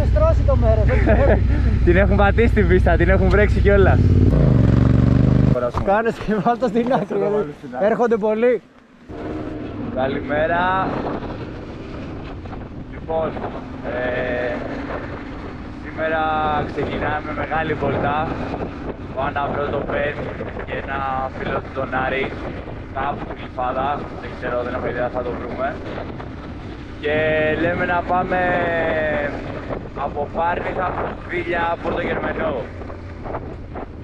έχουν στρώσει το μέρος. Την έχουν πατήσει την πίστα, την έχουν βρέξει κιόλας. Κάνες και βάλτε στην άκρη. Έρχονται πολλοί. Καλημέρα. Λοιπόν, σήμερα ξεκινάμε με μεγάλη βολτά. Πάω να βρω το Πεν και ένα φίλο του τον Άρη κάπου στην Γλυφάδα. Δεν ξέρω, δεν έχω ιδέα, θα το βρούμε. Και λέμε να πάμε από Πάρνηθα, Φίλια, Πορτογερμενό.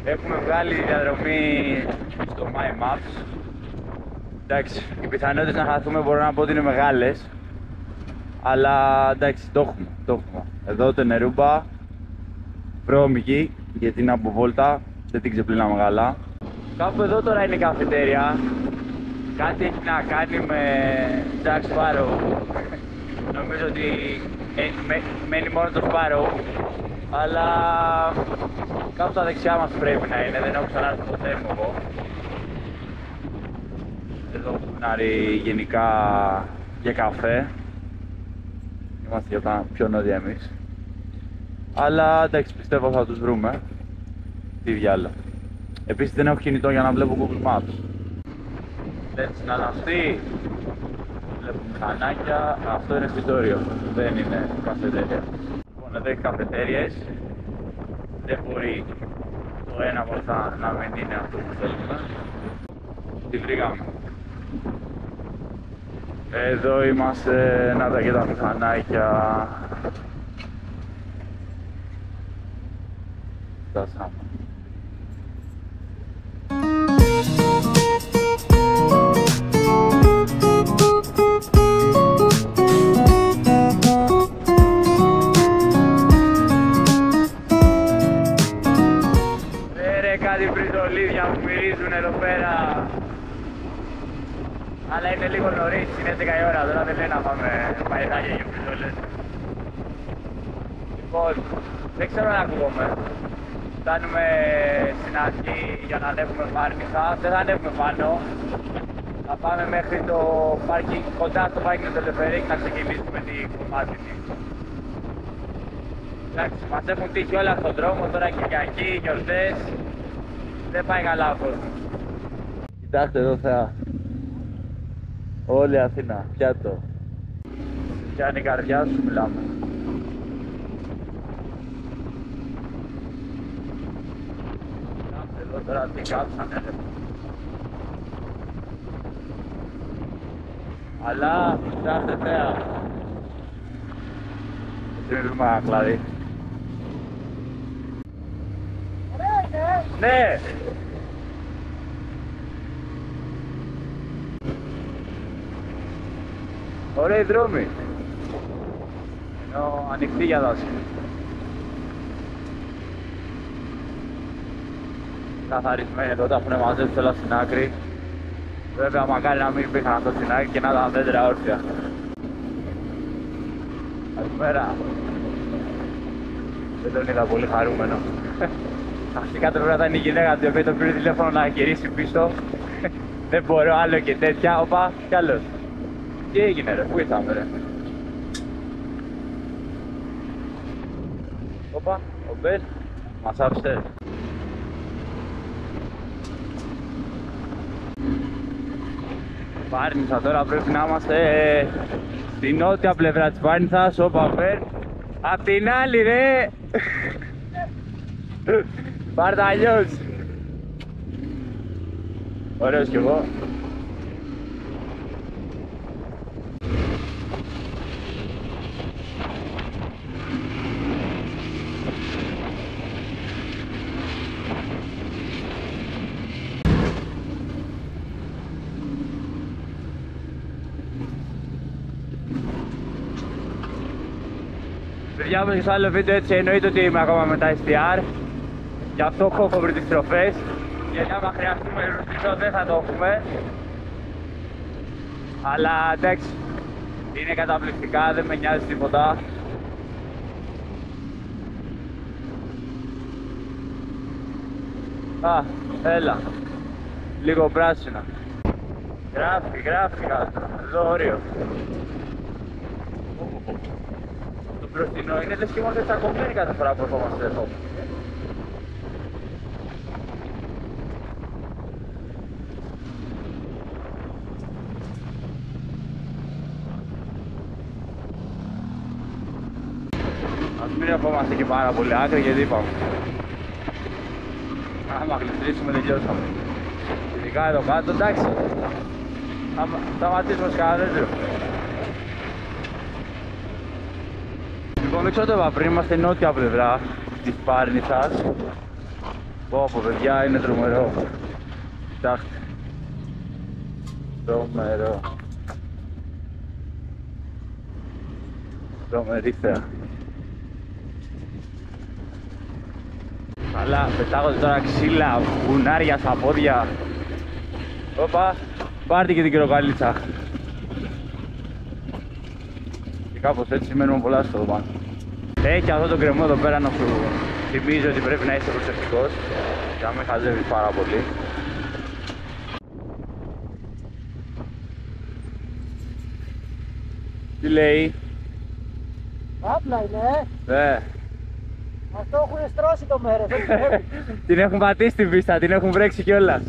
Έχουμε βγάλει διαδρομή στο My Maps. Εντάξει, οι πιθανότητες να χαθούμε μπορώ να πω ότι είναι μεγάλες. Αλλά εντάξει, το έχουμε. Εδώ το Νερούμπα, βρώμικη, γιατί είναι από βόλτα, δεν την ξεπλύναμε καλά. Κάπου εδώ τώρα είναι η καφετέρια. Κάτι έχει να κάνει με Jack Sparrow. Νομίζω ότι μένει μόνο το Sparrow. Αλλά κάπου στα δεξιά μας πρέπει να είναι, δεν έχω ξανάρθει ποτέ μου εγώ. Εδώ κουνάρει γενικά για καφέ. Είμαστε για τα πιο νότια εμείς. Αλλά εντάξει, πιστεύω θα τους βρούμε. Τι διάλογο. Επίσης δεν έχω κινητό για να βλέπω Google Maps. Δεν συναλλαστεί. Βλέπω μηχανάκια. Αυτό είναι εστιατόριο. Δεν είναι καφετέρια. Λοιπόν, εδώ έχει καφετέριες. Δεν μπορεί το ένα από αυτά να μην είναι αυτό που θέλουμε. Τη βρήκαμε. Εδώ είμαστε, να τα και τα μηχανάκια. Φτάσαμε. Κάτι μπριζολίδια που μυρίζουν εδώ πέρα. Αλλά είναι λίγο νωρίς, είναι 10 η ώρα, τώρα δεν λέει να πάμε παϊδάκια για μπριζόλες. Λοιπόν, δεν ξέρω να ακούγομαι. Φτάνουμε στην αρχή για να ανέβουμε Πάρνηθα, δεν θα ανέβουμε πάνω. Θα πάμε μέχρι το πάρκινγκ, κοντά στο πάρκινγκ του Τελεφερίκ να ξεκινήσουμε την κομμάτινη. Εντάξει, μας έχουν τύχει όλα στον δρόμο, τώρα Κυριακή, γιορτές. Δεν πάει καλά ο κόσμος. Κοιτάξτε εδώ θεά. Όλη η Αθήνα, πιάτο. Πιάνει η καρδιά σου, μιλάμε. Κοιτάξτε εδώ τώρα τι κάψανε. Αλλά, κοιτάξτε θέα. Τρίλουμε ένα κλαδί. Ναι! Ωραίοι δρόμοι. Ενώ ανοιχτή για δάση. Καθαρισμένοι εδώ, τα έχουν μαζέψει όλα στην άκρη. Βέβαια μακάρι να μην υπήρχαν αυτό στην άκρη και να ήταν δέντρα όρθια. Καλημέρα. Δεν τον είδα πολύ χαρούμενο. Αυτή κάτω πρέπει να είναι η γυναίκα του, η οποία το πήρε τηλέφωνο να γυρίσει πίσω. Δεν μπορώ άλλο και τέτοια. Όπα, κι άλλος. Τι έγινε ρε, πού ήρθαμε ρε. Όπα, ο Μπεν μας άφησε. Πάρνηθα τώρα πρέπει να είμαστε στη νότια πλευρά της Πάρνηθας. Όπα Μπεν. Απ' την άλλη ρε. Πάρτα αλλιώς. Ωραίος κι εγώ. Παιδιά μου, στο άλλο βίντεο έτσι εννοείται ότι είμαι ακόμα με τα STR. Γι' αυτό έχω τις τροφές. Γιατί άμα χρειαστούμε ρωτήσω δεν θα το έχουμε. Αλλά εντάξει, είναι καταπληκτικά, δεν με νοιάζει τίποτα. Α, έλα. Λίγο πράσινα. Γράφει κάτω. Εδώ όριο. Το Το μπροστινό είναι λες και είμαστε τσακωμένοι κάθε φορά που ερχόμαστε εδώ. Ας μην ερχόμαστε και πάρα πολύ άκρη γιατί είπαμε. Άμα γλιστρήσουμε τελειώσαμε. Ειδικά εδώ κάτω, εντάξει. Θα σταματήσουμε σε κανένα δέντρο. Λοιπόν, δεν ξέρω το είπα πριν, είμαστε νότια πλευρά της Πάρνηθας. Πω, παιδιά, είναι τρομερό. Κοιτάξτε. Τρομερό. Τρομερή θέα. Αλλά πετάγονται τώρα ξύλα, βουνάρια στα πόδια. Όπα, πάρτε και την κυροκαλίτσα. Και κάπως έτσι μένουμε πολλά στο πάνω. Έχει αυτό το κρεμό εδώ πέρα να σου θυμίζει ότι πρέπει να είσαι προσεκτικός και να μην χαζεύεις πάρα πολύ. Τι λέει? Απλά είναι, Αυτό έχουν στρώσει το μέρος, Την έχουν πατήσει την πίστα, την έχουν βρέξει κιόλας.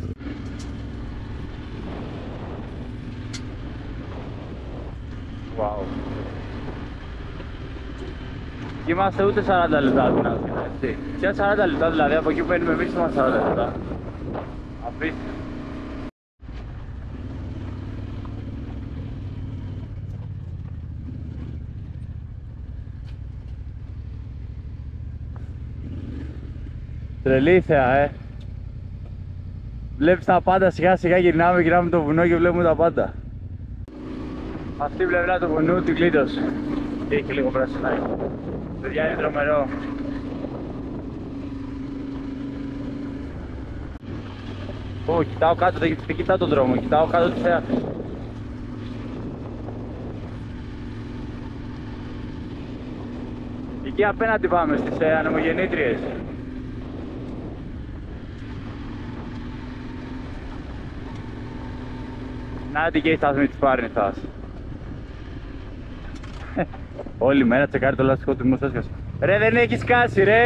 Wow. Και είμαστε ούτε 40 λεπτά την Αθήνα, έτσι. Και 40 λεπτά δηλαδή, από εκεί που μένουμε εμείς είμαστε 40 λεπτά. Αφήστε. Τρελή θέα, Βλέπεις τα πάντα, σιγά σιγά γυρνάμε το βουνό και βλέπουμε τα πάντα. Αυτή η πλευρά του βουνού την κλείτωσε. Και έχει λίγο πράσινάκι. Παιδιά, είναι τρομερό. Ω, κοιτάω κάτω, δεν κοιτάω τον δρόμο, κοιτάω κάτω τη θέα. Εκεί απέναντι πάμε στις ανεμογεννήτριες. Να τι και η σταθμή της Πάρνηθας. Όλη μέρα τσεκάρει το λαστιχό του μους έσκασε. Ρε, δεν έχει σκάσει ρε!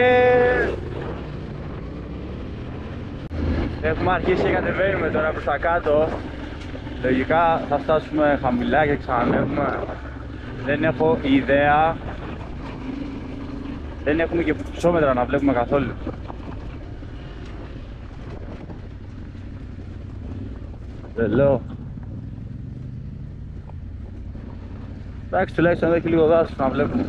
Έχουμε αρχίσει και κατεβαίνουμε τώρα προς τα κάτω. Λογικά θα φτάσουμε χαμηλά και ξανανεύουμε. Δεν έχω ιδέα. Δεν έχουμε και ποσόμετρα να βλέπουμε καθόλου. Τρελό. Εντάξει, τουλάχιστον εδώ έχει λίγο δάσος να βλέπουμε.